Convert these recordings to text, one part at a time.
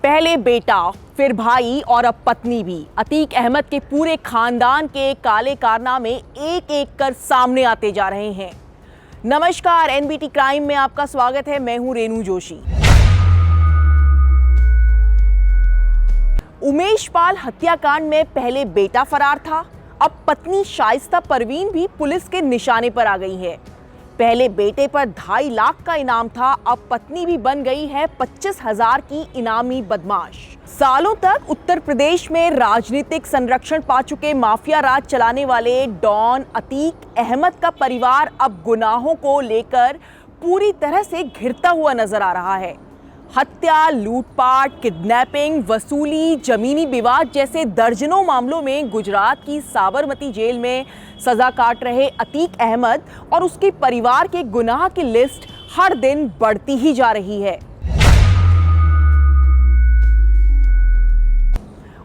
पहले बेटा, फिर भाई और अब पत्नी भी। अतीक अहमद के पूरे खानदान के काले कारनामे एक एक कर सामने आते जा रहे हैं। नमस्कार, एनबीटी क्राइम में आपका स्वागत है। मैं हूं रेनू जोशी। उमेश पाल हत्याकांड में पहले बेटा फरार था, अब पत्नी शाइस्ता परवीन भी पुलिस के निशाने पर आ गई है। पहले बेटे पर 2.5 लाख का इनाम था, अब पत्नी भी बन गई है 25,000 की इनामी बदमाश। सालों तक उत्तर प्रदेश में राजनीतिक संरक्षण पा चुके माफिया राज चलाने वाले डॉन अतीक अहमद का परिवार अब गुनाहों को लेकर पूरी तरह से घिरता हुआ नजर आ रहा है। हत्या, लूटपाट, किडनैपिंग, वसूली, जमीनी विवाद जैसे दर्जनों मामलों में गुजरात की साबरमती जेल में सजा काट रहे अतीक अहमद और उसके परिवार के गुनाह की लिस्ट हर दिन बढ़ती ही जा रही है।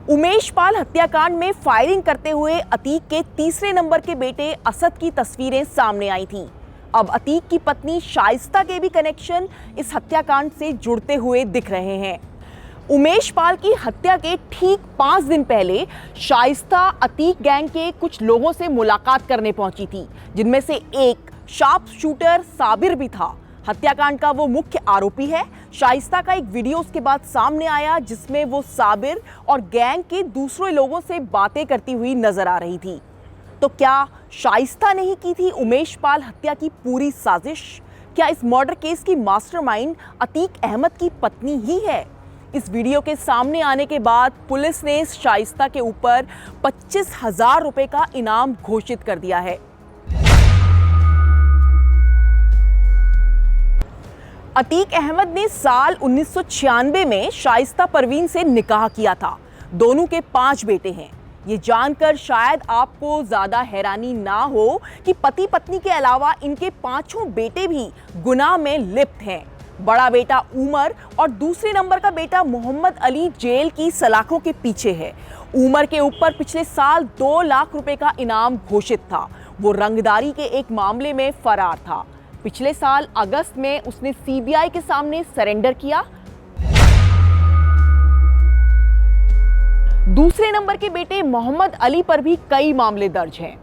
उमेश पाल हत्याकांड में फायरिंग करते हुए अतीक के तीसरे नंबर के बेटे असद की तस्वीरें सामने आई थीं। अब अतीक की पत्नी शाइस्ता के भी कनेक्शन इस हत्याकांड से जुड़ते हुए दिख रहे हैं। उमेश पाल की हत्या के ठीक 5 दिन पहले शाइस्ता अतीक गैंग के कुछ लोगों से मुलाकात करने पहुंची थी, जिनमें से एक शार्प शूटर साबिर भी था। हत्याकांड का वो मुख्य आरोपी है। शाइस्ता का एक वीडियो उसके बाद सामने आया, जिसमें वो साबिर और गैंग के दूसरे लोगों से बातें करती हुई नजर आ रही थी। तो क्या शाइस्ता ने ही की थी उमेश पाल हत्या की पूरी साजिश? क्या इस मर्डर केस की मास्टरमाइंड अतीक अहमद की पत्नी ही है? इस वीडियो के सामने आने के बाद पुलिस ने शाइस्ता के ऊपर 25,000 रुपए का इनाम घोषित कर दिया है। अतीक अहमद ने साल 1996 में शाइस्ता परवीन से निकाह किया था। दोनों के 5 बेटे हैं। ये जानकर शायद आपको ज्यादा हैरानी ना हो कि पति पत्नी के अलावा इनके 5 बेटे भी गुनाह में लिप्त हैं। बड़ा बेटा उमर और दूसरे नंबर का बेटा मोहम्मद अली जेल की सलाखों के पीछे है। उमर के ऊपर पिछले साल 2 लाख रुपए का इनाम घोषित था। वो रंगदारी के एक मामले में फरार था। पिछले साल अगस्त में उसने सीबीआई के सामने सरेंडर किया। दूसरे नंबर के बेटे मोहम्मद अली पर भी कई मामले दर्ज हैं।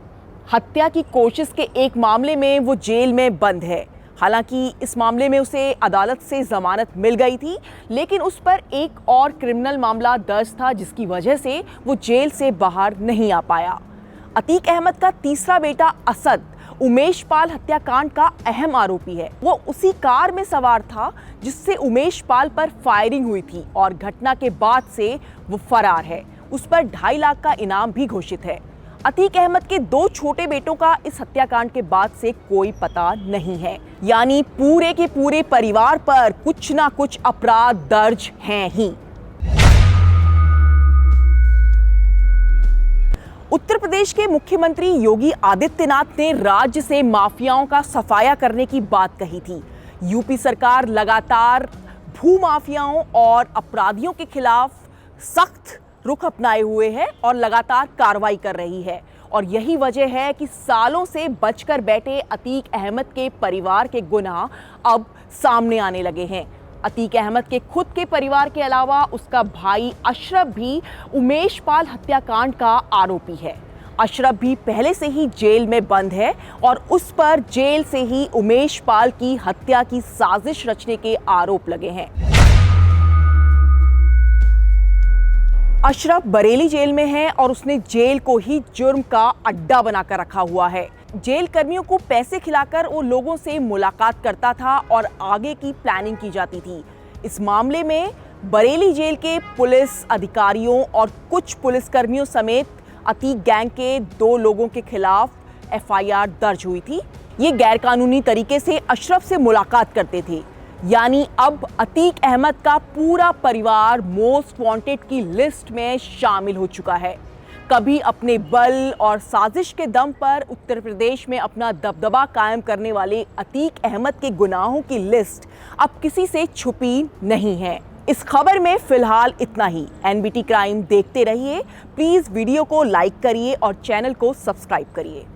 हत्या की कोशिश के एक मामले में वो जेल में बंद है। हालांकि इस मामले में उसे अदालत से जमानत मिल गई थी, लेकिन उस पर एक और क्रिमिनल मामला दर्ज था, जिसकी वजह से वो जेल से बाहर नहीं आ पाया। अतीक अहमद का तीसरा बेटा असद उमेश पाल हत्याकांड का अहम आरोपी है। वो उसी कार में सवार था जिससे उमेश पाल पर फायरिंग हुई थी और घटना के बाद से वो फरार है। उस पर 2.5 लाख का इनाम भी घोषित है। अतीक अहमद के 2 छोटे बेटों का इस हत्याकांड के बाद से कोई पता नहीं है। यानी पूरे के पूरे परिवार पर कुछ ना कुछ अपराध दर्ज हैं ही। उत्तर प्रदेश के मुख्यमंत्री योगी आदित्यनाथ ने राज्य से माफियाओं का सफाया करने की बात कही थी। यूपी सरकार लगातार भूमाफियाओं और अपराधियों के खिलाफ सख्त रुख अपनाए हुए है और लगातार कार्रवाई कर रही है। और यही वजह है कि सालों से बचकर बैठे अतीक अहमद के परिवार के गुनाह अब सामने आने लगे हैं। अतीक अहमद के खुद के परिवार के अलावा उसका भाई अशरफ भी उमेश पाल हत्याकांड का आरोपी है। अशरफ भी पहले से ही जेल में बंद है और उस पर जेल से ही उमेश पाल की हत्या की साजिश रचने के आरोप लगे हैं। अशरफ बरेली जेल में है और उसने जेल को ही जुर्म का अड्डा बनाकर रखा हुआ है। जेल कर्मियों को पैसे खिलाकर वो लोगों से मुलाकात करता था और आगे की प्लानिंग की जाती थी। इस मामले में बरेली जेल के पुलिस अधिकारियों और कुछ पुलिसकर्मियों समेत अतीक गैंग के 2 लोगों के खिलाफ एफआईआर दर्ज हुई थी। ये गैरकानूनी तरीके से अशरफ से मुलाकात करते थे। यानी अब अतीक अहमद का पूरा परिवार मोस्ट वांटेड की लिस्ट में शामिल हो चुका है। कभी अपने बल और साजिश के दम पर उत्तर प्रदेश में अपना दबदबा कायम करने वाले अतीक अहमद के गुनाहों की लिस्ट अब किसी से छुपी नहीं है। इस खबर में फिलहाल इतना ही। एनबीटी क्राइम देखते रहिए। प्लीज वीडियो को लाइक करिए और चैनल को सब्सक्राइब करिए।